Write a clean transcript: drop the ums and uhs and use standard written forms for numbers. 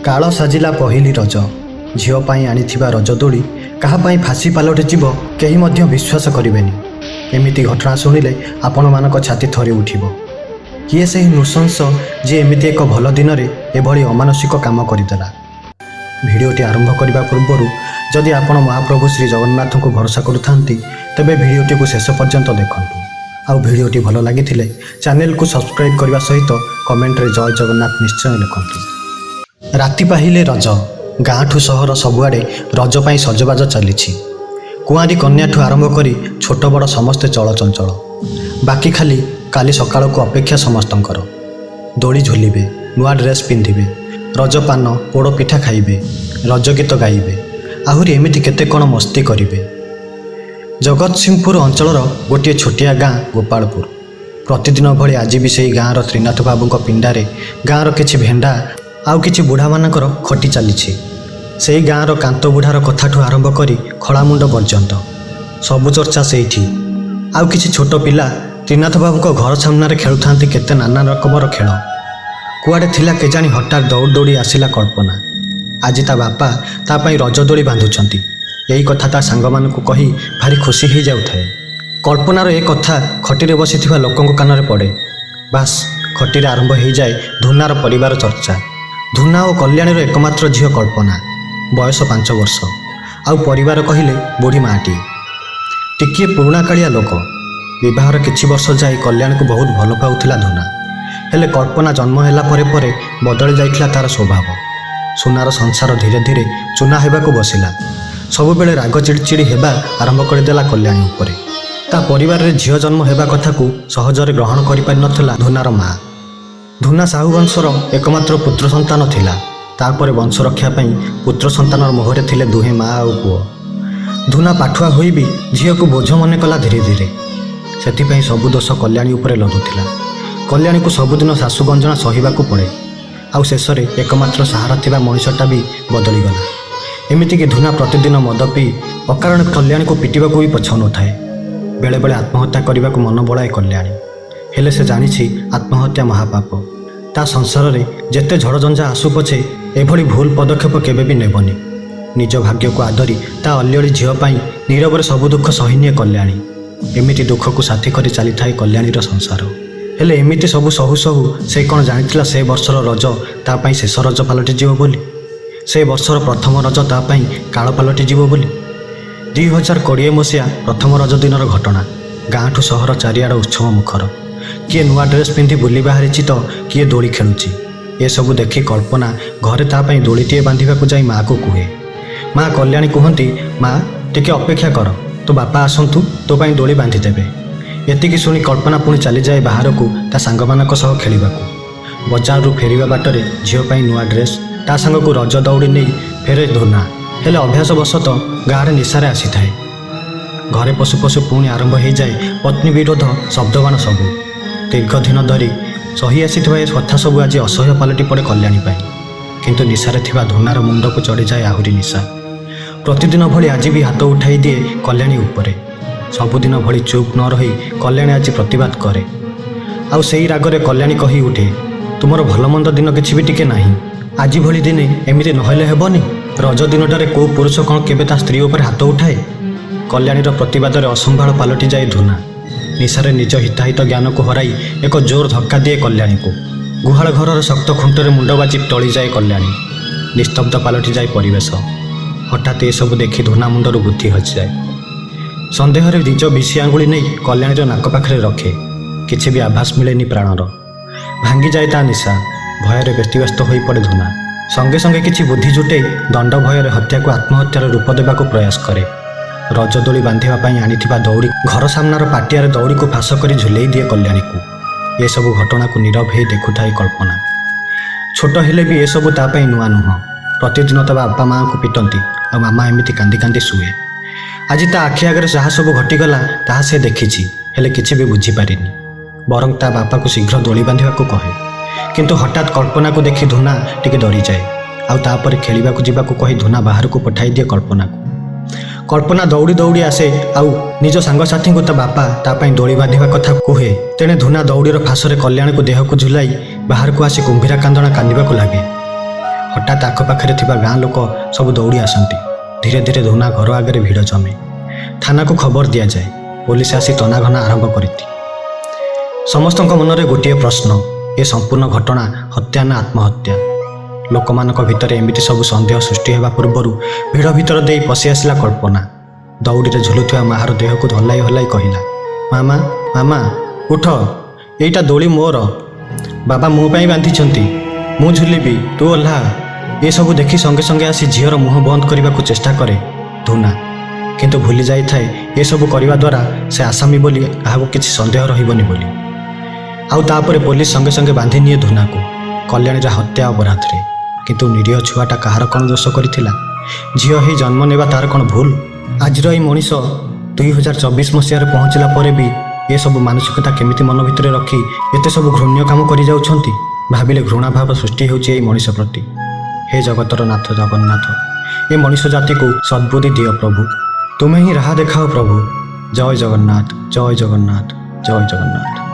काल साजिला पहिली रज झील पाई आनिथिबा रजदोली काहापाई फासी पालटिजिब केही मध्य विश्वास करेनि। एमिति घटना शुणिले आपण मानक छाती थरी उठिब। किए सेही नृशंस जे एमिति एक भल दिन में एभली अमानसिक काम करदेला। भिडियोटी आरंभ करने पूर्व जदि आपण महाप्रभु श्री जगन्नाथ को भरोसा करुथांती तेबे भिडियोटी को शेष पर्यंत देखंतु। आउ भिडियोटी भल लगी चैनल को सब्सक्राइब करने सहित कमेंट रे जय जगन्नाथ निश्चय लिखंतु। राति पाहिले रज गाँठू सहर सबुआड़े रज पाई सजबाज चली। कुआरी कन्याठू आरंभ करी छोट बड़ समस्ते चलचंचल। बाकी खाली काली सकाळ को अपेक्षा समस्तंकर। दोली झुलिबे, नुआ ड्रेस पिंधिबे, रजपान पोड़ पिठा खाइबे, रज गीत गाइबे, आहुरी एमिति केते कोण मस्ती करिबे। जगतसिंहपुर अंचलर गोटे छोटिया गाँ गोपालपुर। प्रतिदिन भली आज भी सेही गाँर त्रिनाथ बाबूଙ୍କ पिंडारे गाँर किछि भेंडा आउ किछि बुढ़ा मानकर खटी चली। सेही गाँर कांत बुढ़ार कथाठू आरंभ करी खड़ामुंड पर्यंत सबु चर्चा सेठी। आउ किछि छोट पिला त्रिनाथ बाबूଙ୍କ घर सामने खेलुथांती केते नाना रकमर खेल। कुआडे थिला केजाणी हठात दौड़ दौड़ी आसिला कल्पना। आज ता बापा ता पई रजदोली बांधुछंती। यही कथा ता सांग मानकु कही भारी खुशी हो जाउथाए। कल्पनार ए कथा खटीरे बसिथिबा लोकंक कानरे पड़े। बास खटीरे आरंभ हो जाए धुनार परिवार चर्चा। धुना और कल्याणीर एकमात्र झील कल्पना, बयस 5 वर्ष। आउ परिवार कहले बुढ़ी माटी टिकिए पुराणा कालिया लोक। विवाहर किछि वर्ष जाए कल्याण को बहुत भल पाउथिला धुना। हेले कल्पना जन्म हैला परे परे बदली जाइथिला तार स्वभाव। सुनार संसार धीरे धीरे चुना हेबाकू बसिला। सबुबेले राग चिड़चिड़ी हेबा आरंभ करदेला कल्याणी उपरे। ता परिवार रे झील जन्म हेबा कथा को सहजरे ग्रहण करि पारि नथिला धुनार माँ। धुना साहू वंशर एकमात्र पुत्र संतान थिला। तारपरे वंश रक्षा पाई पुत्र संतानर मोहरे थिले दुहे माँ और पुओ। धुना पाठुआ होई भी झील को बोझ मने कला धीरे धीरे। सेथिपाई सबु दोष कल्याणी उपरे लदुथिला। कल्याणी को सबुदिन सासु गंजना सहिबाकू पड़े। आउ शेषरे एकमात्र सहारा थिबा मनीषटा भी बदली गला। एमिति कि धुना प्रतिदिन मद पी अकारण कल्याणी को पिटिबाकू भी पछाउ नथाए। बेले बेले आत्महत्या करने मन बड़ाए कल्याणी। हेले से जानिछि आत्महत्या महापाप। ता संसार रे जेते झड़झंझा आसु पछे एभली भूल पदक्षेप केबे भी नेबनी। निज भाग्य को आदरी ता अल्यली झील पाई नीरव सबु दुख सहिनिए कल्याणी। एमिति दुख को साथी करी चली थाए कल्याणीर संसार। हेले एमिति सबु सहु सहु से कौन जानिथिला से वर्षर रज ता पाई शेष रज पालटि जीव बोली। से वर्षर प्रथम रज ता पाई काल पालटि जीव बोली। 2020 मसीहा प्रथम रज दिनर घटना। गाँठू सहर चारिआड़ उत्सव मुखर। किए नुआ ड्रेस पिंधि बुली बाहरी तो किए दोली खेलुची। ए सबु देखी कल्पना घरे ता पई दोलीटे बांधिबाकू जाई माँ को कहे। माँ कल्याणी कहती, माँ टिके अपेक्षा कर, तो बापा आसतु तो पाई दोली बांधि देबे। एतिकी शुणी कल्पना पुणी चली जाए बाहर को ता सांगमानक सह खेलिबाकू। बजार रु फेरिबा बाटरे झील पाई नुआ ड्रेस ता सांग को रज दौड़ी नहीं फेरे धुना। हेले अभ्यास बसत गाँव निशारे आसी थाए। घरे पशु पशु पुणी आरंभ हो जाए पत्नी विरोध शब्दबाण सबू। दीर्घ दिन धरी सही आसीथिबा ए कथा सबू आज असह्य पालटि पड़े कल्याणी पाई। किंतु निशारे थिबा धुनार मुंड को चढ़ी जाए आहुरी निशा। प्रतिदिन भली आज भी हाथ उठाई दिए कल्याणी उपरे। सबुदिन भली चुप न रही कल्याणी आज प्रतिवाद करे। आउ सेही रागरे कल्याणी कही उठे, तुमर भल मंद दिन किछि भी टिके नाही। आज भली दिने एमिति नहेले हेबनी। रज दिनटारे को पुरुष कौन केबे ता स्त्री उपर हाथ उठाए। कल्याणीर प्रतिवाद असंभाळ पालटि जाए धुना। निशारे निज हिताहित ज्ञान को हराई एक जोर धक्का दिए कल्याणी को। गुहाल घरर शक्त खुंटरे मुंड बाजी टली जाए कल्याणी। निस्तब्ध पालटि जाए परिवेश। हठात ए सब देखी धुना मुंडर बुद्धि हजि जाए। सन्देह निज विषी आंगुली नहीं कल्याणीर नाक पाखरे रखे। किछि भी आभास मिलेनी प्राणर। भांगी जाए ता निशा। भୟରେ व्यतिव्यस्त हो पड़े धुना। संगे संगे किछि बुद्धि जुटे दंड भୟରେ हत्या को आत्महत्यार रूप देबाकू प्रयास करे। रजदोली बांधिबा पाई आनिथिबा दौड़ी घर सामनार पाटियार दौड़ी को फास करी झुलेई दिए कल्याणी को। ये सबु घटना को नीरव हो देखुथाए कल्पना। छोट हेले भी ये सबु ता पाई नुआ नुह। प्रतिदिन ता बापा माँ को पिटंती और मामा एमिति कांदी कांदी शुए। आज ता आखि आगे जहाँ सबु घटीगला ताहा से देखिछि हेले किछि भी बुझी पारिनी। बरं ता बापा को शीघ्र दोली बांधिबाकू कहे। किंतु हठात कल्पना को देखी धुना टिके डरी जाए। आउ तापर खेलिबाकू जिबाकू कही धुना बाहर को पठाई दिए कल्पना को। कल्पना दौड़ी दौड़ी आसे आउ निज सांगसाथी को ता बापा ता पाई दोली बांधिबा कथा कहे। तेणे धुना दौड़ीर फासरे कल्याण को देह को झुलाई बाहर को आसी कुंभीरा कांदणा कांदिबाकू लागे। ହଠାତ୍ ଆଖପାଖରେ ଥିବା ଗାଁ ଲୋକ ସବୁ ଦୌଡ଼ି ଆସନ୍ତି। ଧୀରେ ଧୀରେ ଧୁନା ଘର ଆଗରେ ଭିଡ଼ ଜମେ। ଥାନାକୁ ଖବର ଦିଆଯାଏ। ପୋଲିସ ଆସି ତନାଘନା ଆରମ୍ଭ କରିଛି। ସମସ୍ତଙ୍କ ମନରେ ଗୋଟିଏ ପ୍ରଶ୍ନ, ଏ ସମ୍ପୂର୍ଣ୍ଣ ଘଟଣା ହତ୍ୟା ନା ଆତ୍ମହତ୍ୟା? ଲୋକମାନଙ୍କ ଭିତରେ ଏମିତି ସବୁ ସନ୍ଦେହ ସୃଷ୍ଟି ହେବା ପୂର୍ବରୁ ଭିଡ଼ ଭିତର ଦେଇ ପଶି ଆସିଲା କଳ୍ପନା। ଦଉଡ଼ିରେ ଝୁଲୁଥିବା ମାହାର ଦେହକୁ ହଲାଇ ହଲାଇ କହିଲା, ମାମା ମାମା ଉଠ, ଏଇଟା ଦୋଳି ମୋର। ବାବା ମୋ ପାଇଁ ବାନ୍ଧିଛନ୍ତି, ମୁଁ ଝୁଲିବି, ତୁ ଓହ୍ଲା। ଏସବୁ ଦେଖି ସଙ୍ଗେ ସଙ୍ଗେ ଆସି ଝିଅର ମୁହଁ ବନ୍ଦ କରିବାକୁ ଚେଷ୍ଟା କରେ ଧୁନା, କିନ୍ତୁ ଭୁଲି ଯାଇଥାଏ ଏସବୁ କରିବା ଦ୍ୱାରା ସେ ଆସାମୀ ବୋଲି କାହାକୁ କିଛି ସନ୍ଦେହ ରହିବନି ବୋଲି। ଆଉ ତାପରେ ପୋଲିସ ସଙ୍ଗେ ସଙ୍ଗେ ବାନ୍ଧି ନିଏ ଧୁନାକୁ କଲ୍ୟାଣୀର ହତ୍ୟା ଅପରାଧରେ। କିନ୍ତୁ ନିରୀହ ଛୁଆଟା କାହାର କ'ଣ ଦୋଷ କରିଥିଲା? ଝିଅ ହେଇ ଜନ୍ମ ନେବା ତାର କ'ଣ ଭୁଲ? ଆଜିର ଏଇ ମଣିଷ 2024 ମସିହାରେ ପହଞ୍ଚିଲା ପରେ ବି ଏସବୁ ମାନସିକତା କେମିତି ମନ ଭିତରେ ରଖି ଏତେ ସବୁ ଘୃଣ୍ୟ କାମ କରିଯାଉଛନ୍ତି? ଭାବିଲେ ଘୃଣାଭାବ ସୃଷ୍ଟି ହେଉଛି ଏଇ ମଣିଷ ପ୍ରତି। ହେ ଜଗତର ନାଥ ଜଗନ୍ନାଥ, ଏ ମଣିଷ ଜାତିକୁ ସଦ୍ବୁଦ୍ଧି ଦିଅ ପ୍ରଭୁ। ତୁମେ ହିଁ ରାହା ଦେଖାଅ ପ୍ରଭୁ। ଜୟ ଜଗନ୍ନାଥ, ଜୟ ଜଗନ୍ନାଥ, ଜୟ ଜଗନ୍ନାଥ।